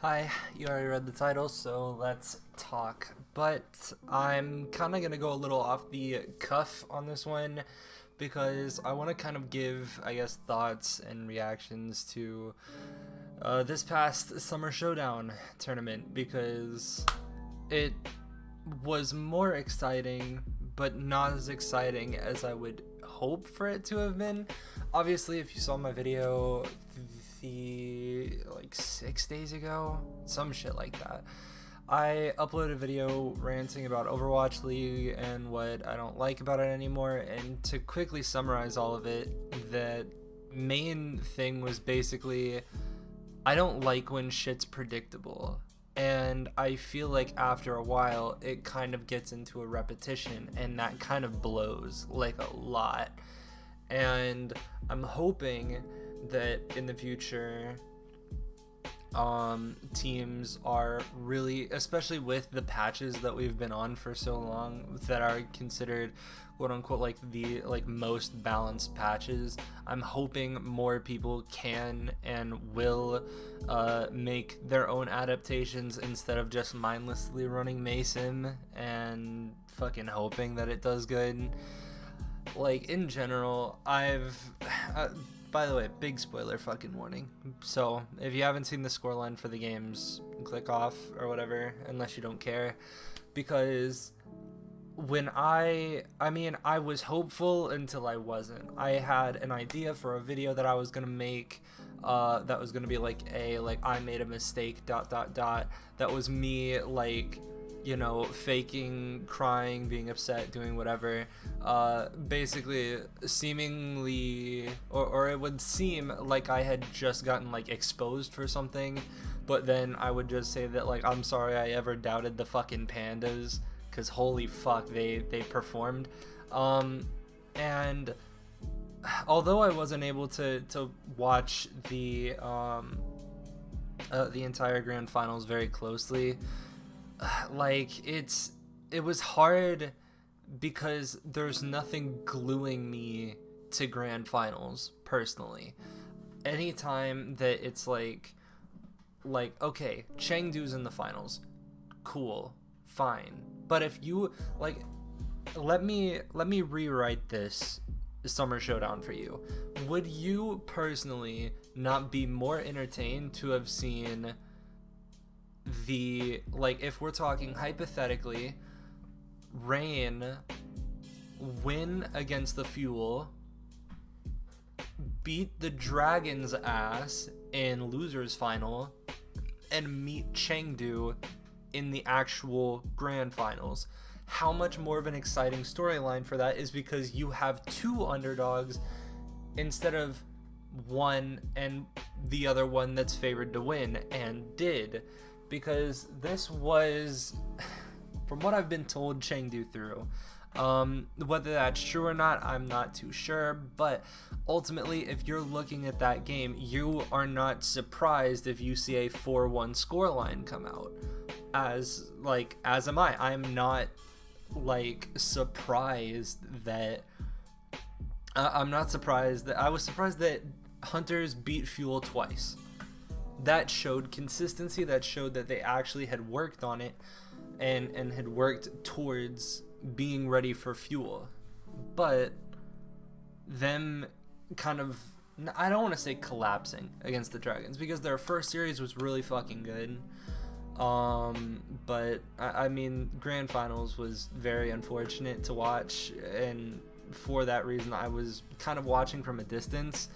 Hi, you already read the title, so let's talk. But I'm kind of going to go a little off the cuff on this one because I want to kind of give, I guess, thoughts and reactions to this past Summer Showdown tournament because it was more exciting, but not as exciting as I would hope for it to have been. Obviously, if you saw my video like 6 days ago, some shit like that, I uploaded a video ranting about Overwatch League and what I don't like about it anymore. And to quickly summarize all of it, the main thing was basically I don't like when shit's predictable. And I feel like after a while, it kind of gets into a repetition, and that kind of blows like a lot. And I'm hoping that in the future, teams are really, especially with the patches that we've been on for so long, that are considered quote unquote like the most balanced patches. I'm hoping more people can and will make their own adaptations instead of just mindlessly running Mason and fucking hoping that it does good. Like, in general, by the way, big spoiler fucking warning. So, if you haven't seen the scoreline for the games, click off or whatever, unless you don't care. Because when I was hopeful until I wasn't. I had an idea for a video that I was gonna make, that was gonna be like I made a mistake, ... That was me, like, you know, faking, crying, being upset, doing whatever, basically seemingly, or it would seem like I had just gotten, like, exposed for something, but then I would just say that, like, I'm sorry I ever doubted the fucking pandas, because holy fuck, they performed. And although I wasn't able to watch the entire grand finals very closely, like, it was hard because there's nothing gluing me to grand finals personally. Anytime that it's like okay, Chengdu's in the finals, cool, fine. But if you, like, let me rewrite this Summer Showdown for you. Would you personally not be more entertained to have seen the, like, if we're talking hypothetically, Rain win against the Fuel, beat the Dragon's ass in losers final, and meet Chengdu in the actual grand finals? How much more of an exciting storyline for that is, because you have two underdogs instead of one and the other one that's favored to win and did. Because this was, from what I've been told, Chengdu through. Whether that's true or not, I'm not too sure, but ultimately, if you're looking at that game, you are not surprised if you see a 4-1 scoreline come out. As am I. I'm not, like, surprised that... I'm not surprised that... I was surprised that Hunters beat Fuel twice. That showed consistency, that showed that they actually had worked on it and had worked towards being ready for Fuel. But them kind of, I don't want to say collapsing against the Dragons, because their first series was really fucking good. But I mean, Grand Finals was very unfortunate to watch, and for that reason I was kind of watching from a distance,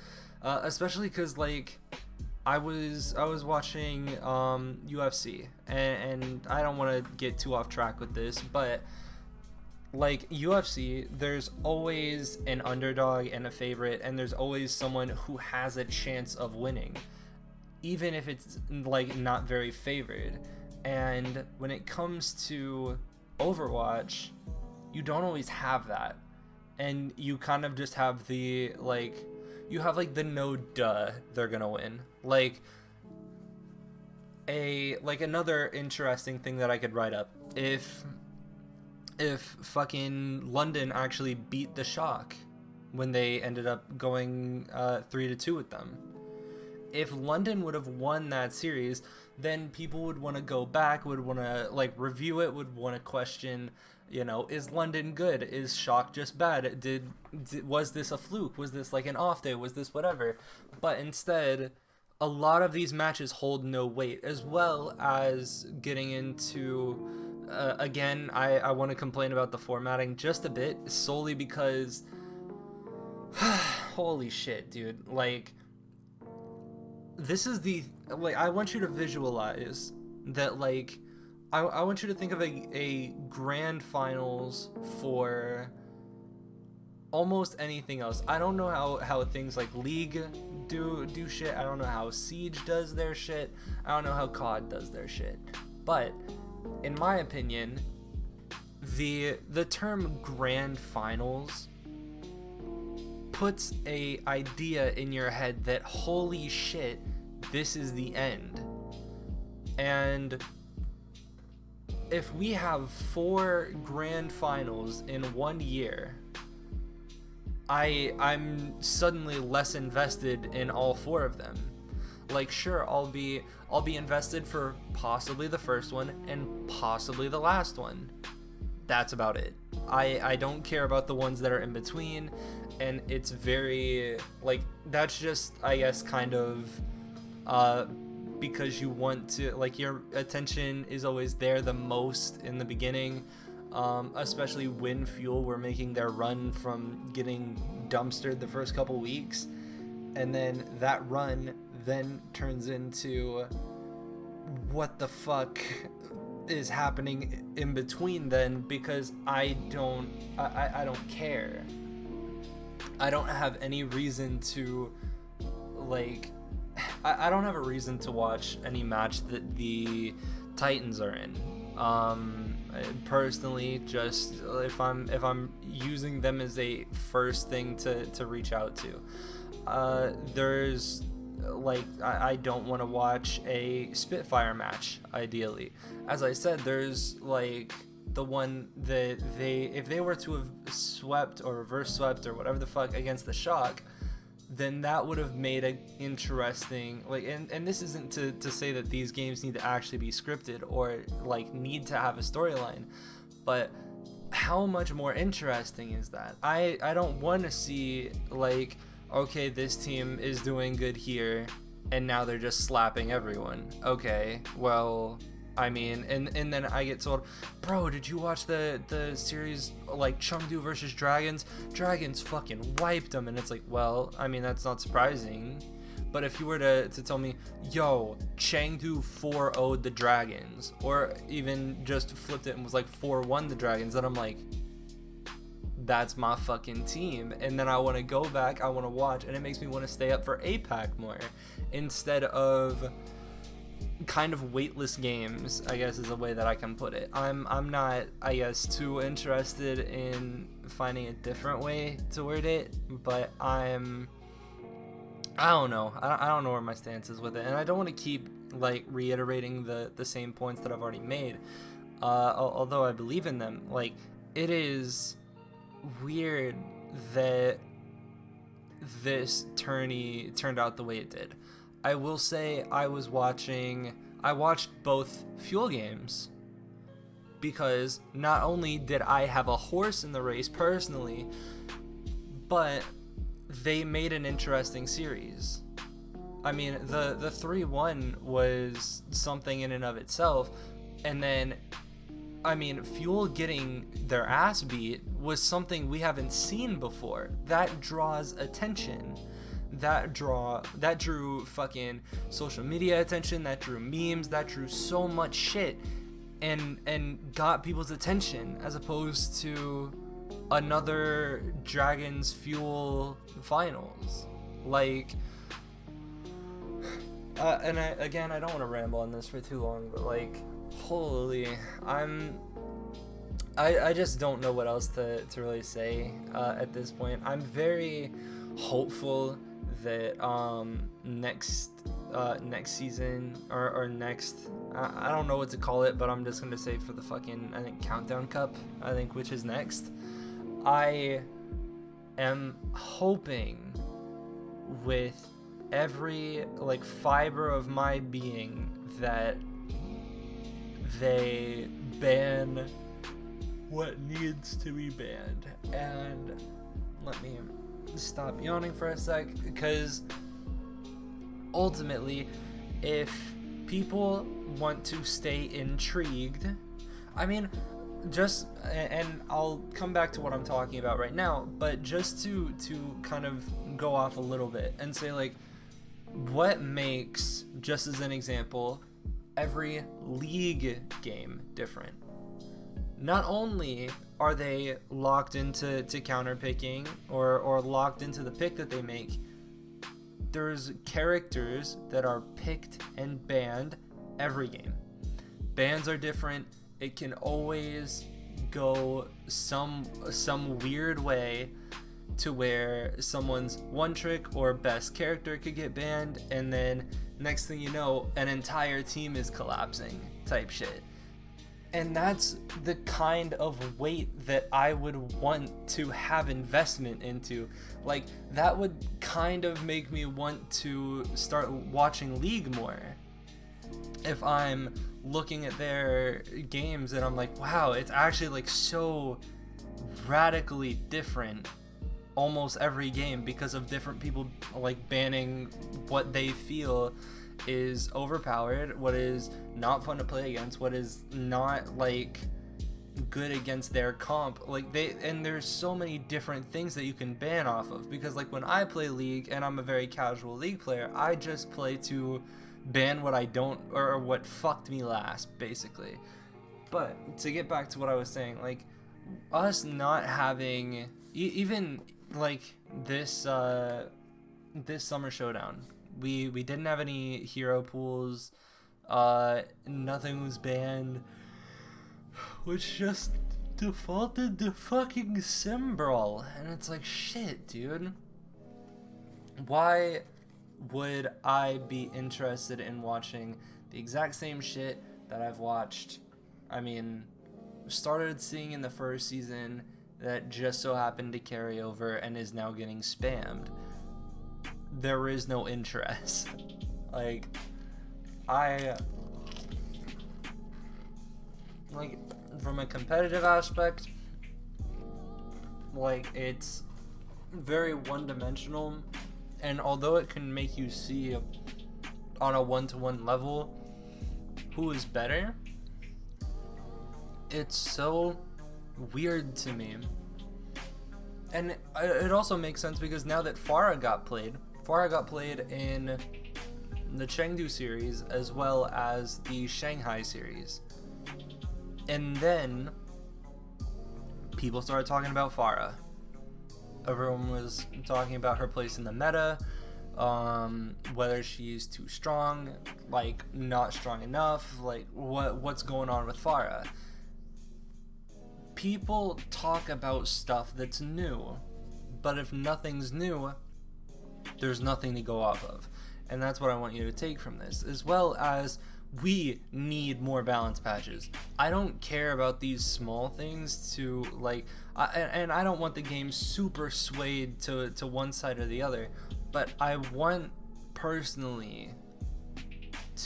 especially because, like, I was watching UFC, and I don't want to get too off track with this, but, like, UFC, there's always an underdog and a favorite, and there's always someone who has a chance of winning, even if it's, like, not very favored. And when it comes to Overwatch, you don't always have that, and you kind of just have the, like, you have, like, the no duh they're gonna win. Like another interesting thing that I could write up, if fucking London actually beat the Shock when they ended up going 3-2 with them, if London would have won that series, then people would want to go back, would want to like review it, would want to question, you know, is London good? Is Shock just bad? Was this a fluke? Was this like an off day? Was this whatever? But instead, a lot of these matches hold no weight, as well as getting into again, I want to complain about the formatting just a bit, solely because holy shit, dude, like, this is the, like, I want you to visualize that, like, I want you to think of a grand finals for almost anything else. I don't know how things like League do shit. I don't know how Siege does their shit. I don't know how COD does their shit. But in my opinion, the term grand finals puts a idea in your head that holy shit, this is the end. And if we have 4 grand finals in 1 year, I'm suddenly less invested in all 4 of them. Like, sure, I'll be invested for possibly the first one and possibly the last one. That's about it. I don't care about the ones that are in between, and it's very, like, that's just, I guess, kind of because you want to, like, your attention is always there the most in the beginning, especially when Fuel were making their run from getting dumpstered the first couple weeks, and then that run then turns into what the fuck is happening in between then, because I don't care. I don't have any reason to, like, I don't have a reason to watch any match that the Titans are in. Personally, just if I'm using them as a first thing to reach out to, there's, like, I don't want to watch a Spitfire match, ideally. As I said, there's, like, the one that if they were to have swept or reverse swept or whatever the fuck against the Shock, then that would have made an interesting, like, and this isn't to say that these games need to actually be scripted or, like, need to have a storyline, but how much more interesting is that? I don't want to see, like, okay, this team is doing good here, and now they're just slapping everyone. Okay, well, I mean, and then I get told, bro, did you watch the series, like, Chengdu versus Dragons? Dragons fucking wiped them, and it's like, well, I mean, that's not surprising. But if you were to tell me, yo, Chengdu 4-0'd the Dragons, or even just flipped it and was like 4-1 the Dragons, then I'm like, that's my fucking team. And then I want to go back, I want to watch, and it makes me want to stay up for APAC more, instead of kind of weightless games, I guess is a way that I can put it. I'm not, I guess, too interested in finding a different way to word it, but I don't know. I don't know where my stance is with it, and I don't want to keep, like, reiterating the same points that I've already made, although I believe in them. Like, it is weird that this tourney turned out the way it did. I will say I watched both Fuel games, because not only did I have a horse in the race personally, but they made an interesting series. I mean, the 3-1 was something in and of itself, and then, I mean, Fuel getting their ass beat was something we haven't seen before. That draws attention. That drew fucking social media attention, that drew memes, that drew so much shit, and got people's attention, as opposed to another Dragons Fuel finals. Like, and I don't want to ramble on this for too long, but, like, holy, I just don't know what else to really say at this point. I'm very hopeful that next season or next, I don't know what to call it, but I'm just gonna say for the fucking, I think, Countdown Cup, I think, which is next, I am hoping with every like fiber of my being that they ban what needs to be banned. And let me stop yawning for a sec, because ultimately, if people want to stay intrigued, I mean, and I'll come back to what I'm talking about right now, but just to kind of go off a little bit and say, like, what makes, just as an example, every League game different? Not only are they locked into counter picking or locked into the pick that they make, there's characters that are picked and banned every game. Bans are different. It can always go some weird way to where someone's one trick or best character could get banned, and then next thing you know, an entire team is collapsing type shit. And that's the kind of weight that I would want to have investment into. Like, that would kind of make me want to start watching League more. If I'm looking at their games and I'm like, wow, it's actually like so radically different almost every game because of different people like banning what they feel is overpowered, what is not fun to play against, what is not like good against their comp. Like, and there's so many different things that you can ban off of, because like when I play League, and I'm a very casual League player, I just play to ban what I don't, or what fucked me last, basically. But to get back to what I was saying, like, us not having even like this summer Showdown, we didn't have any hero pools, nothing was banned, which just defaulted to fucking Sim Brawl. And it's like, shit, dude, why would I be interested in watching the exact same shit that I've watched, I mean, started seeing in the first season, that just so happened to carry over and is now getting spammed? There is no interest. Like, like, from a competitive aspect, like, it's very one-dimensional, and although it can make you see on a one-to-one level who is better, it's so weird to me. And it also makes sense because now that Pharah got played in the Chengdu series as well as the Shanghai series. And then people started talking about Pharah. Everyone was talking about her place in the meta, whether she's too strong, like not strong enough, like what's going on with Pharah. People talk about stuff that's new, but if nothing's new, there's nothing to go off of. And that's what I want you to take from this, as well as we need more balance patches. I don't care about these small things to like, and I don't want the game super swayed to one side or the other, but I want personally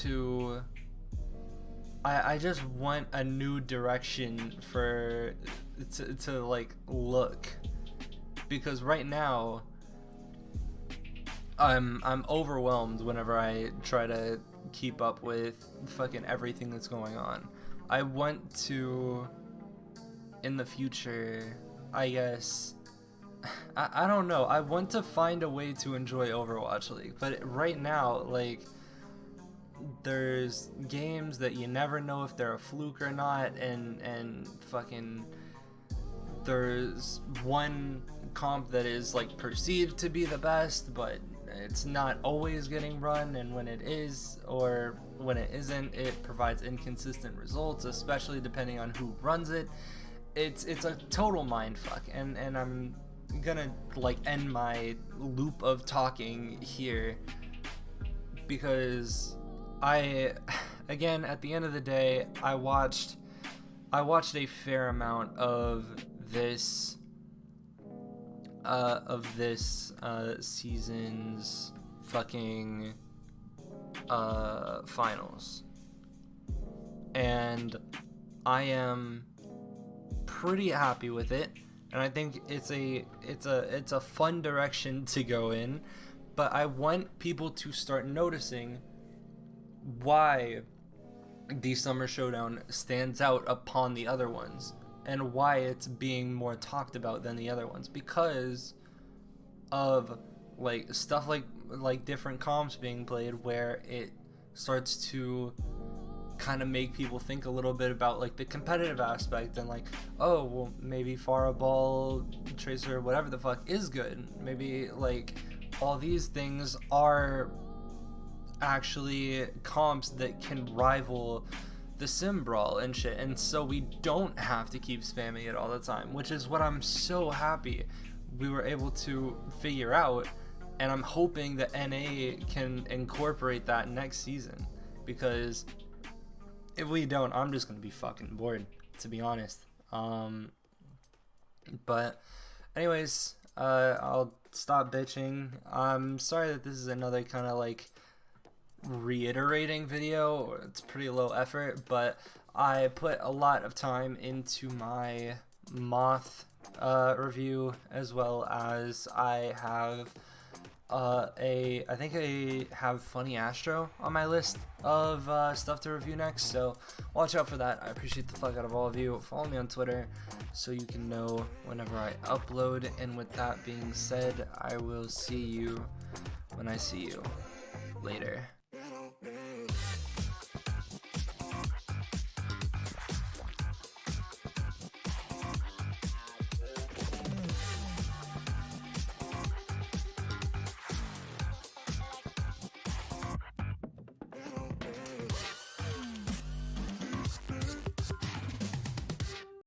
to, I just want a new direction for to like look, because right now I'm overwhelmed whenever I try to keep up with fucking everything that's going on. I want to, in the future, I guess, I don't know, I want to find a way to enjoy Overwatch League, but right now, like, there's games that you never know if they're a fluke or not, and fucking there's one comp that is like perceived to be the best, but it's not always getting run, and when it is or when it isn't, it provides inconsistent results, especially depending on who runs it. It's a total mindfuck, and I'm gonna like end my loop of talking here, because again, at the end of the day, I watched a fair amount of this season's fucking finals, and I am pretty happy with it, and I think it's a fun direction to go in. But I want people to start noticing why the Summer Showdown stands out upon the other ones, and why it's being more talked about than the other ones, because of like stuff like different comps being played, where it starts to kind of make people think a little bit about like the competitive aspect, and like, oh well, maybe Fireball, Tracer, whatever the fuck is good, maybe like all these things are actually comps that can rival the Sim Brawl and shit, and so we don't have to keep spamming it all the time, which is what I'm so happy we were able to figure out. And I'm hoping that NA can incorporate that next season, because if we don't, I'm just gonna be fucking bored, to be honest. But anyways, I'll stop bitching. I'm sorry that this is another kind of like reiterating video. It's pretty low effort, but I put a lot of time into my Moth review, as well as I have I think I have Funny Astro on my list of stuff to review next, so watch out for that. I appreciate the fuck out of all of you. Follow me on Twitter so you can know whenever I upload, and with that being said, I will see you when I see you. Later.